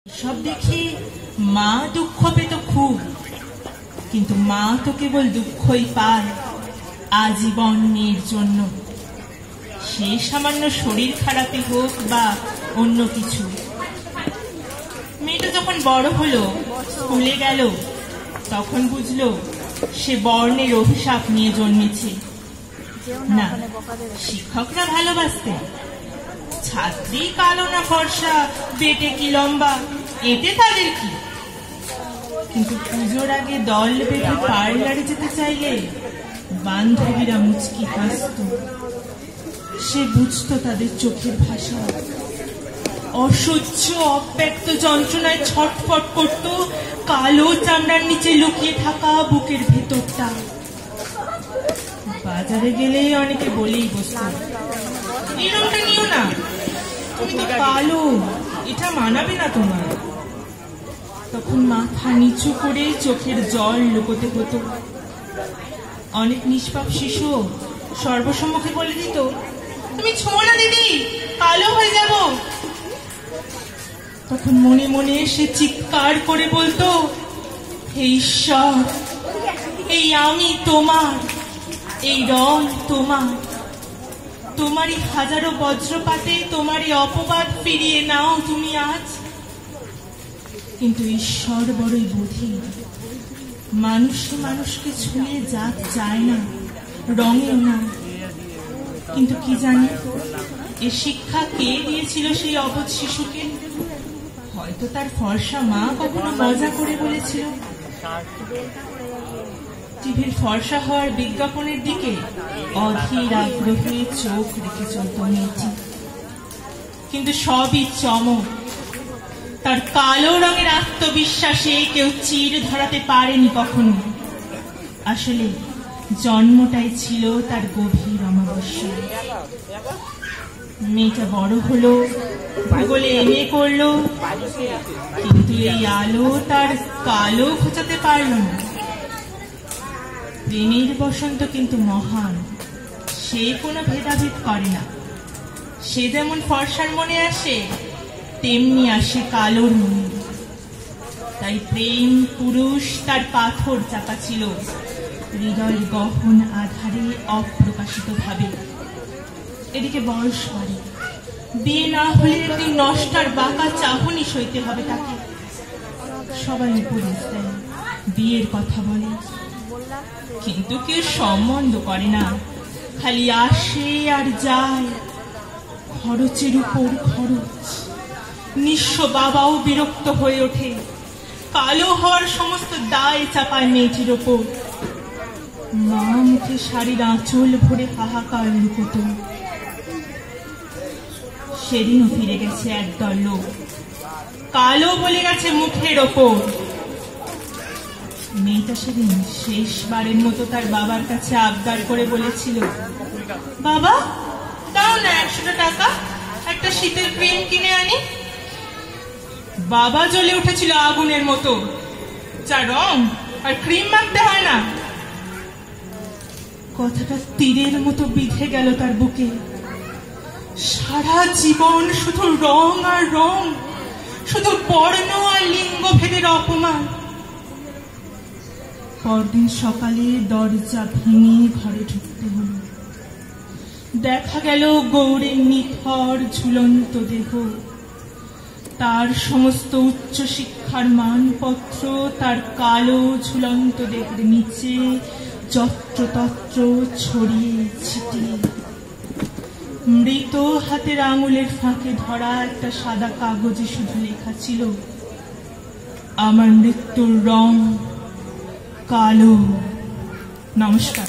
সব দেখে মা দুঃখ পেত খুব, কিন্তু মা তো কেবল দুঃখই পায় আজীবন মেয়ের জন্য। সে সামান্য শরীর খারাপই হোক বা অন্য কিছু। মেয়েটা যখন বড় হলো, স্কুলে গেল, তখন বুঝলো সে বর্ণের অভিশাপ নিয়ে জন্মেছে। না, শিক্ষকরা ভালোবাসতেন, ছাত্রী কালো না ফর্সা, বেটে কি লম্বা, এতে তাদের কি। কিন্তু পুজোর আগে দল বেঁধে পার্লারে যেতে চাইলে বান্ধবীরা মুচকি হাসত। সে বুঝতো তাদের চোখের ভাষা। অসহ্য অব্যক্ত যন্ত্রণায় ছটফট করত কালো চামড়ার নিচে লুকিয়ে থাকা বুকের ভেতরটা। বাজারে গেলেই অনেকে বলেই বসত, এই রংটা নিও না, তুমি তো কালো, এটা মানাবে না তোমার। তখন মাথা নিচু করে চোখের জল লুকোতে হতো। অনেক নিষ্পাপ শিশু সর্বসম্মুখে বলে দিত, তুমি ছোঁয়ো না দিদি, কালো হয়ে যাব। তখন মনে মনে সে চিৎকার করে বলতো, হে ঈশ্বর, এই আমি তোমার, এই রং তোমার, তোমারই হাজারো বজ্রপাতে তোমারই অপবাদ ফিরিয়ে নাও তুমি আজ। কিন্তু ঈশ্বর বড়ই বুদ্ধি, মানুষে মানুষকে ছুঁয়ে জাত চায় না, রঙেও না। কিন্তু কি জানি এ শিক্ষা কে দিয়েছিল সেই অবোধ শিশুকে? হয়তো তার ফর্সা মা কখনো মজা করে বলেছিল। টিভির ফর্সা হওয়ার বিজ্ঞাপনের দিকে অধীর আগ্রহে চোখ রেখে চলত মেয়েটি। কিন্তু সবই চমক। তার কালো রঙের আত্মবিশ্বাসে কেউ চির ধরাতে পারেনি কখনো। আসলে জন্মটাই ছিল তার গভীর অমাবস্যা। মেয়েটা বড় হলো, ভূগোলে এমএ করলো, কিন্তু এই আলো তার কালো ঘোচাতে পারল না। প্রেমের বসন্ত কিন্তু মহান, সে কোনো ভেদাভেদ করে না। সে যেমন ফর্সার মনে আসে, তেমনি আসে কালোর মনে। তাই প্রেম পুরুষ তার পাথর চাপা ছিল হৃদয়ের গহন আধারে অপ্রকাশিত ভাবে। এদিকে বয়স বাড়ে, বিয়ে না হলে একদিন নষ্টার বাঁকা চাহনি সইতে হবে তাকে। সবাই উপদেশ দেয়, বিয়ের কথা বলে, কিন্তু কেউ সম্বন্ধ করে না, খালি আসে আর যায়, খরচের উপর খরচ। নিঃস্ব বাবাও বিরক্ত হয়ে ওঠে, কালো হওয়ার সমস্ত দায় চাপায় মেয়েটির ওপর। মা মুখে শাড়ির আঁচল ভরে হাহাকার লুকোত। সেদিনও ফিরে গেছে একদল লোক, কালো বলে গেছে মুখের ওপর। মেয়েটা সেদিন শেষবারের মতো তার বাবার কাছে আবদার করে বলেছিল, বাবা দাও না 100 টাকা, একটা শীতের ক্রিম কিনে আনি। বাবা জ্বলে উঠেছিল আগুনের মতো, যা রং আর ক্রিম মাখতে হয় না। কথাটা তীরের মতো বিঁধে গেল তার বুকে। সারা জীবন শুধু রং আর রং, শুধু বর্ণ আর লিঙ্গ ভেদের অপমান। পরদিন সকালে দরজা ভেঙে ঘরে ঢুকতে হলো। দেখা গেল গৌরের নিথর ঝুলন্ত দেহ, তার সমস্ত উচ্চ শিক্ষার মানপত্র তার কালো ঝুলন্ত দেহের নিচে যত্রতত্র ছড়িয়ে ছিটিয়ে। মৃত হাতের আঙুলের ফাঁকে ধরা একটা সাদা কাগজে শুধু লেখা ছিল, আমার মৃত্যুর রং কালো। নমস্কার।